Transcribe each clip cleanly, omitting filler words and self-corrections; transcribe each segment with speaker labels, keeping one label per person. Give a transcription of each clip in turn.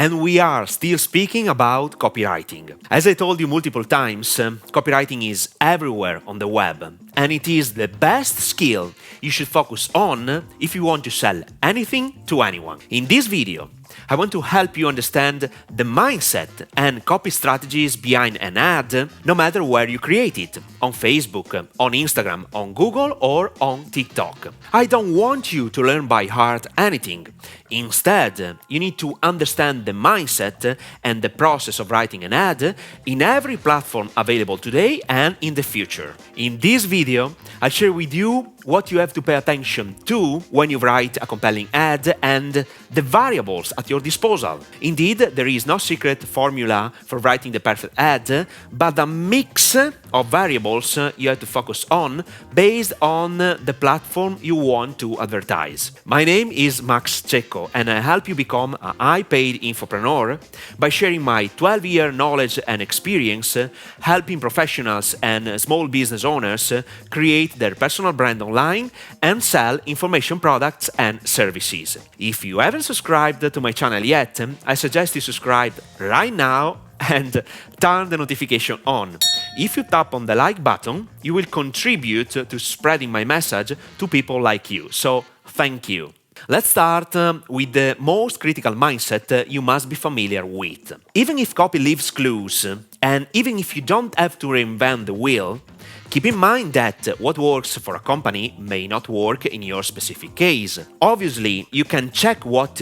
Speaker 1: And we are still speaking about copywriting. As I told you multiple times, copywriting is everywhere on the web, and it is the best skill you should focus on if you want to sell anything to anyone. In this video, I want to help you understand the mindset and copy strategies behind an ad, no matter where you create it, on Facebook, on Instagram, on Google, or on TikTok. I don't want you to learn by heart anything. Instead, you need to understand the mindset and the process of writing an ad in every platform available today and in the future. In this video, I'll share with you what you have to pay attention to when you write a compelling ad and the variables at your disposal. Indeed, there is no secret formula for writing the perfect ad, but a mix of variables you have to focus on based on the platform you want to advertise. My name is Cecco, and I help you become a high-paid infopreneur by sharing my 12-year knowledge and experience helping professionals and small business owners create their personal brand online and sell information products and services. If you haven't subscribed to my channel yet, I suggest you subscribe right now and turn the notification on. If you tap on the like button, you will contribute to spreading my message to people like you. So, thank you. Let's start with the most critical mindset you must be familiar with. Even if copy leaves clues, and even if you don't have to reinvent the wheel, keep in mind that what works for a company may not work in your specific case. Obviously, you can check what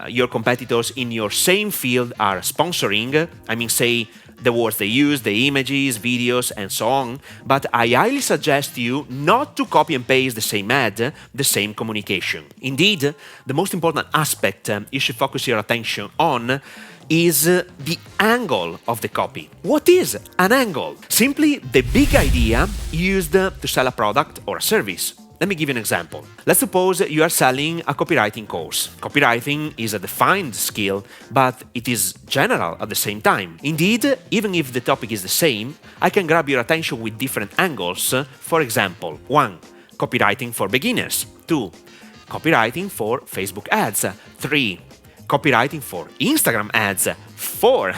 Speaker 1: your competitors in your same field are sponsoring, say the words they use, the images, videos, and so on, but I highly suggest you not to copy and paste the same ad, the same communication. Indeed, the most important aspect you should focus your attention on is the angle of the copy. What is an angle? Simply the big idea used to sell a product or a service. Let me give you an example. Let's suppose you are selling a copywriting course. Copywriting is a defined skill, but it is general at the same time. Indeed, even if the topic is the same, I can grab your attention with different angles. For example, 1. Copywriting for beginners. 2. Copywriting for Facebook ads. 3. Copywriting for Instagram ads. 4.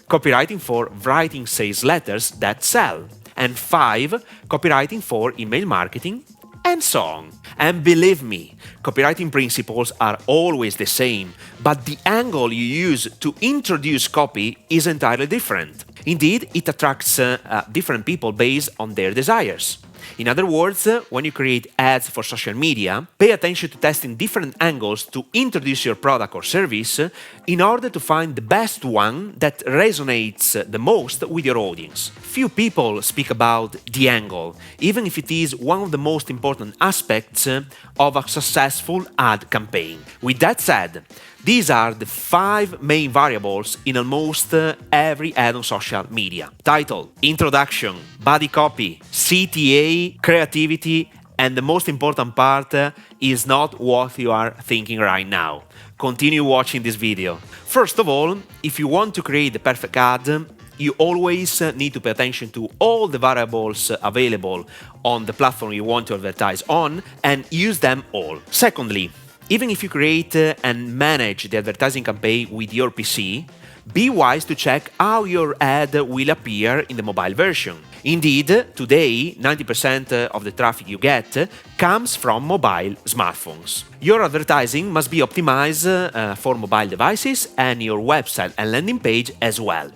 Speaker 1: Copywriting for writing sales letters that sell. And 5. Copywriting for email marketing, and so on. And believe me, copywriting principles are always the same, but the angle you use to introduce copy is entirely different. Indeed, it attracts different people based on their desires. In other words, when you create ads for social media, pay attention to testing different angles to introduce your product or service in order to find the best one that resonates the most with your audience. Few people speak about the angle, even if it is one of the most important aspects of a successful ad campaign. With that said, these are the 5 main variables in almost every ad on social media. Title, introduction, body copy, CTA, creativity, and the most important part is not what you are thinking right now. Continue watching this video. First of all, if you want to create the perfect ad, you always need to pay attention to all the variables available on the platform you want to advertise on and use them all. Secondly, even if you create and manage the advertising campaign with your PC, be wise to check how your ad will appear in the mobile version. Indeed, today, 90% of the traffic you get comes from mobile smartphones. Your advertising must be optimized for mobile devices and your website and landing page as well.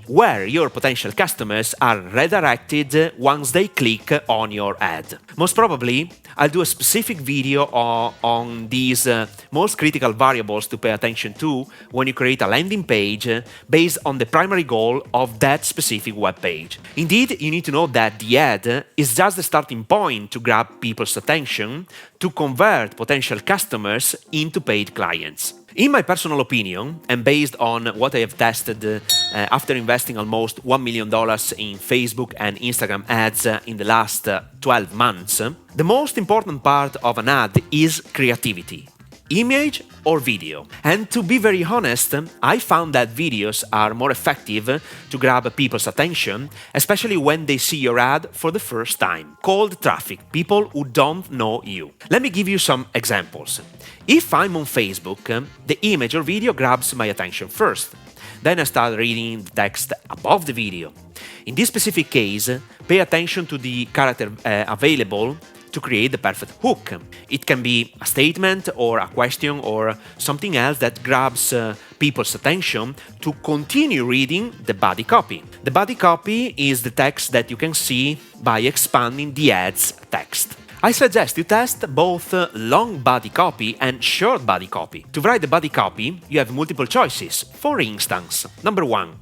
Speaker 1: Where your potential customers are redirected once they click on your ad. Most probably, I'll do a specific video on these most critical variables to pay attention to when you create a landing page based on the primary goal of that specific web page. Indeed, you need to know that the ad is just the starting point to grab people's attention to convert potential customers into paid clients. In my personal opinion, and based on what I have tested after investing almost $1 million in Facebook and Instagram ads in the last 12 months, the most important part of an ad is creativity. Image or video. And to be very honest, I found that videos are more effective to grab people's attention, especially when they see your ad for the first time. Cold traffic, people who don't know you. Let me give you some examples. If I'm on Facebook, the image or video grabs my attention first. Then I start reading the text above the video. In this specific case, pay attention to the character available to create the perfect hook. It can be a statement or a question or something else that grabs people's attention to continue reading the body copy. The body copy is the text that you can see by expanding the ad's text. I suggest you test both long body copy and short body copy. To write the body copy, you have multiple choices. For instance, number 1,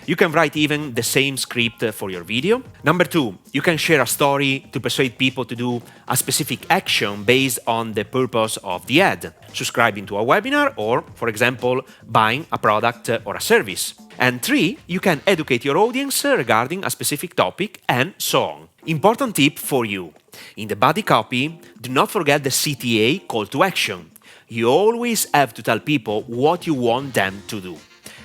Speaker 1: you can write even the same script for your video. Number 2, you can share a story to persuade people to do a specific action based on the purpose of the ad, subscribing to a webinar or, for example, buying a product or a service. And 3, you can educate your audience regarding a specific topic and so on. Important tip for you. In the body copy, do not forget the CTA, call to action. You always have to tell people what you want them to do.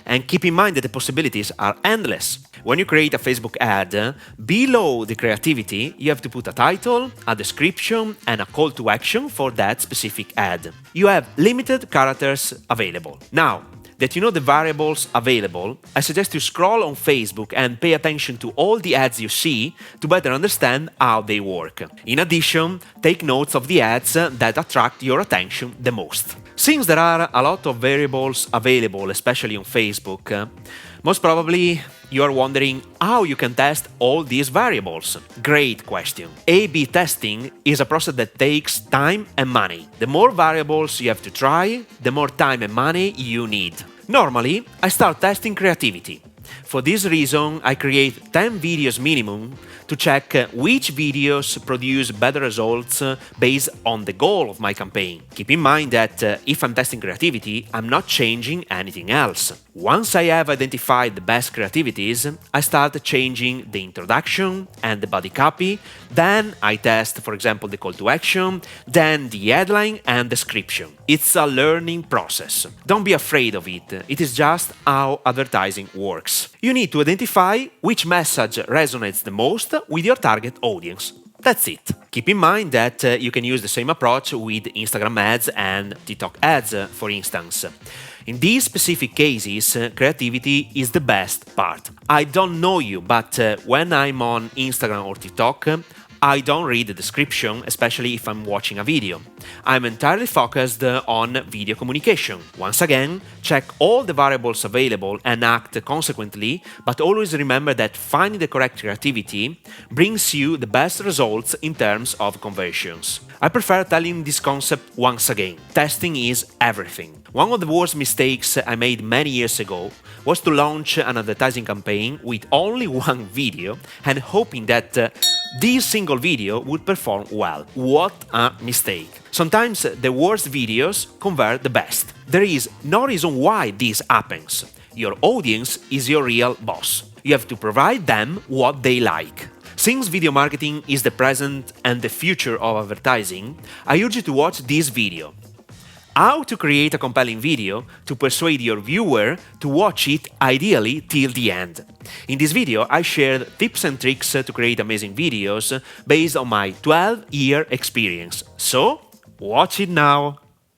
Speaker 1: And keep in mind that the possibilities are endless. When you create a Facebook ad, below the creativity, you have to put a title, a description, and a call to action for that specific ad. You have limited characters available. Now, that you know the variables available, I suggest you scroll on Facebook and pay attention to all the ads you see to better understand how they work. In addition, take notes of the ads that attract your attention the most. Since there are a lot of variables available, especially on Facebook, most probably you are wondering how you can test all these variables. Great question. A/B testing is a process that takes time and money. The more variables you have to try, the more time and money you need. Normally, I start testing creativity. For this reason, I create 10 videos minimum to check which videos produce better results based on the goal of my campaign. Keep in mind that if I'm testing creativity, I'm not changing anything else. Once I have identified the best creativities, I start changing the introduction and the body copy, then I test, for example, the call to action, then the headline and description. It's a learning process. Don't be afraid of it, it is just how advertising works. You need to identify which message resonates the most with your target audience. That's it. Keep in mind that you can use the same approach with Instagram ads and TikTok ads, for instance. In these specific cases, creativity is the best part. I don't know you, but when I'm on Instagram or TikTok, I don't read the description, especially if I'm watching a video. I'm entirely focused on video communication. Once again, check all the variables available and act consequently, but always remember that finding the correct creativity brings you the best results in terms of conversions. I prefer telling this concept once again. Testing is everything. One of the worst mistakes I made many years ago was to launch an advertising campaign with only one video and hoping that this single video would perform well. What a mistake. Sometimes the worst videos convert the best. There is no reason why this happens. Your audience is your real boss. You have to provide them what they like. Since video marketing is the present and the future of advertising, I urge you to watch this video. How to create a compelling video to persuade your viewer to watch it ideally till the end. In this video, I shared tips and tricks to create amazing videos based on my 12-year experience. So, watch it now!